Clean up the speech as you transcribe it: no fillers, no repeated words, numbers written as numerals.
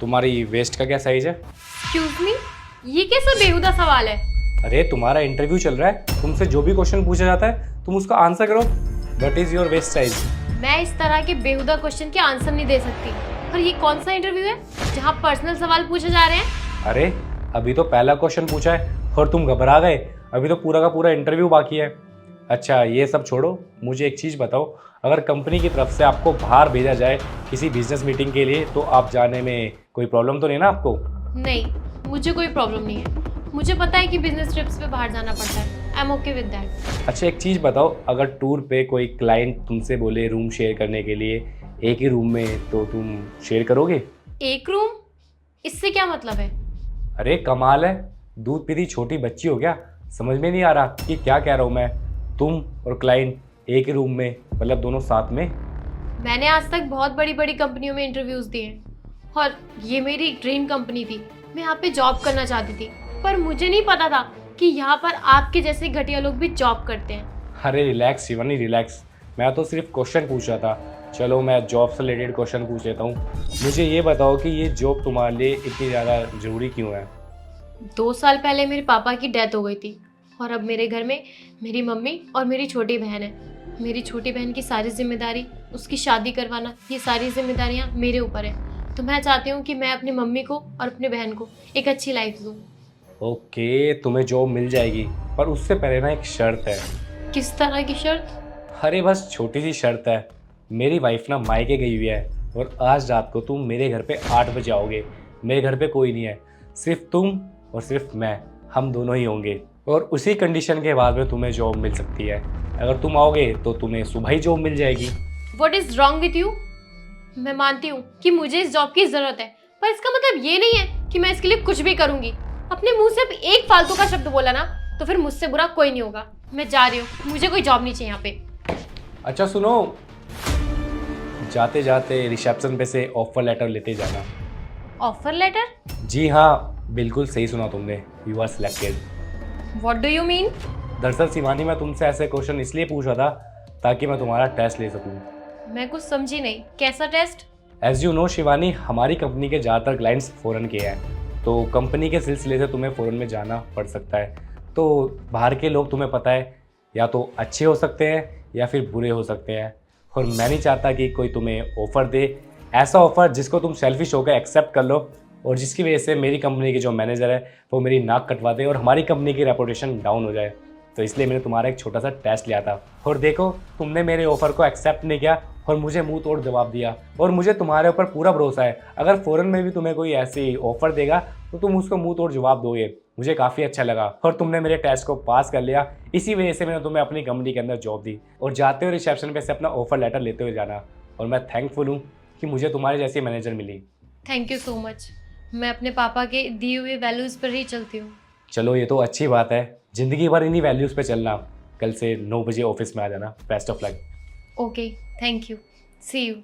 तुम्हारी वेस्ट का क्या साइज है? एक्सक्यूज मी, ये कैसा बेहुदा सवाल है? अरे तुम्हारा इंटरव्यू चल रहा है, तुमसे जो भी क्वेश्चन पूछा जाता है तुम उसका आंसर करो। What is your waste size? मैं इस तरह के बेहुदा क्वेश्चन के आंसर नहीं दे सकती। और ये कौन सा इंटरव्यू है जहाँ पर्सनल सवाल पूछे जा रहे हैं? अरे अभी तो पहला क्वेश्चन पूछा है और तुम घबरा गए। अभी तो पूरा का पूरा इंटरव्यू बाकी है। अच्छा ये सब छोड़ो, मुझे एक चीज़ बताओ, अगर कंपनी की तरफ से आपको बाहर भेजा जाए किसी बिजनेस मीटिंग के लिए तो आप जाने में कोई प्रॉब्लम तो नहीं ना आपको? नहीं, मुझे कोई प्रॉब्लम नहीं है। मुझे पता है कि बिजनेस ट्रिप्स पे बाहर जाना पड़ता है। I am okay with that. अच्छा एक चीज़ बताओ, अगर टूर पे कोई क्लाइंट तुमसे बोले रूम शेयर करने के लिए एक ही रूम में, तो तुम शेयर करोगे? एक रूम? इससे क्या मतलब है? अरे कमाल है, दूध पीती छोटी बच्ची हो क्या? समझ में नहीं आ रहा कि क्या कह रहा हूँ मैं? तुम और क्लाइंट एक ही रूम में, मतलब दोनों साथ में? मैंने आज तक बहुत बड़ी बड़ी कंपनियों में इंटरव्यूज दिए हैं और ये मेरी ड्रीम कंपनी थी। मैं यहाँ पे जॉब करना चाहती थी, पर मुझे नहीं पता था कि यहाँ पर आपके जैसे घटिया लोग भी जॉब करते हैं। अरे रिलैक्स शिवानी रिलैक्स, मैं तो सिर्फ क्वेश्चन पूछ रहा था। चलो मैं जॉब से रिलेटेड क्वेश्चन पूछ लेता हूँ। मुझे ये बताओ कि ये जॉब तुम्हारे लिए इतनी ज़्यादा ज़रूरी क्यों है? 2 साल पहले मेरे पापा की डेथ हो गई थी और अब मेरे घर में मेरी मम्मी और मेरी छोटी बहन है। मेरी छोटी बहन की सारी जिम्मेदारी, उसकी शादी करवाना, ये सारी जिम्मेदारियाँ मेरे ऊपर है। तो मैं चाहती हूँ कि मैं अपनी मम्मी को और अपनी बहन को एक अच्छी लाइफ दूँ। ओके तुम्हें जॉब मिल जाएगी, पर उससे पहले ना एक शर्त है। किस तरह की शर्त? अरे बस छोटी सी शर्त है। मेरी वाइफ ना मायके गई हुई है और आज रात को तुम मेरे घर पे 8 बजे आओगे। मेरे घर पे कोई नहीं है, सिर्फ तुम और सिर्फ मैं, हम दोनों ही होंगे। और उसी कंडीशन के बाद में तुम्हें जॉब मिल सकती है। अगर तुम आओगे तो तुम्हें सुबह ही जॉब मिल जाएगी। What is wrong with you? मैं मानती हूँ कि मुझे इस जॉब की जरूरत है, पर इसका मतलब ये नहीं है कि मैं इसके लिए कुछ भी करूंगी। अपने मुंह से एक फालतू का शब्द बोला ना, तो फिर मुझसे बुरा कोई नहीं होगा। मैं जा रही हूँ, मुझे कोई जॉब नहीं चाहिए यहाँ पे। अच्छा सुनो, जाते जाते रिसेप्शन पे से ऑफर लेटर लेते जाना। Offer letter? जी हाँ, बिल्कुल सही सुना तुमने, you are selected. What do you mean? दरअसल शिवानी मैं तुमसे ऐसे क्वेश्चन इसलिए पूछ रहा था ताकि मैं तुम्हारा टेस्ट ले सकूं। मैं कुछ समझी नहीं, कैसा test? As you know Shivani, हमारी कंपनी के ज़्यादातर क्लाइंट्स फ़ॉरेन के हैं, तो कंपनी के सिलसिले से तुम्हें फ़ॉरेन में जाना पड़ सकता है। तो बाहर के लोग तुम्हें पता है या तो अच्छे हो सकते हैं या फिर बुरे हो सकते हैं, और मैं नहीं चाहता कि कोई तुम्हें ऑफ़र दे, ऐसा ऑफ़र जिसको तुम सेल्फिश होकर एक्सेप्ट कर लो और जिसकी वजह से मेरी कंपनी के जो मैनेजर है वो मेरी नाक कटवा दे और हमारी कंपनी की रेपुटेशन डाउन हो जाए। तो इसलिए मैंने तुम्हारा एक छोटा सा टेस्ट लिया था और देखो तुमने मेरे ऑफ़र को एक्सेप्ट नहीं किया और मुझे मुंह तोड़ जवाब दिया। और मुझे तुम्हारे ऊपर पूरा भरोसा है, अगर फ़ॉरेन में भी तुम्हें कोई ऐसी ऑफ़र देगा तो तुम उसको मुंह तोड़ जवाब दोगे। मुझे काफ़ी अच्छा लगा और तुमने मेरे टेस्ट को पास कर लिया, इसी वजह से मैंने तुम्हें अपनी कंपनी के अंदर जॉब दी। और जाते हुए रिसेप्शन पे से अपना ऑफ़र लेटर लेते हुए जाना, और मैं थैंकफुल हूँ कि मुझे तुम्हारे जैसी मैनेजर मिली। Thank you so much. मैं अपने पापा के दिए हुए वैल्यूज़ पर ही चलती हूँ। चलो ये तो अच्छी बात है, ज़िंदगी भर इन्हीं वैल्यूज़ पे चलना। कल से 9 बजे ऑफिस में आ जाना। Best of luck. Okay, thank you. See you.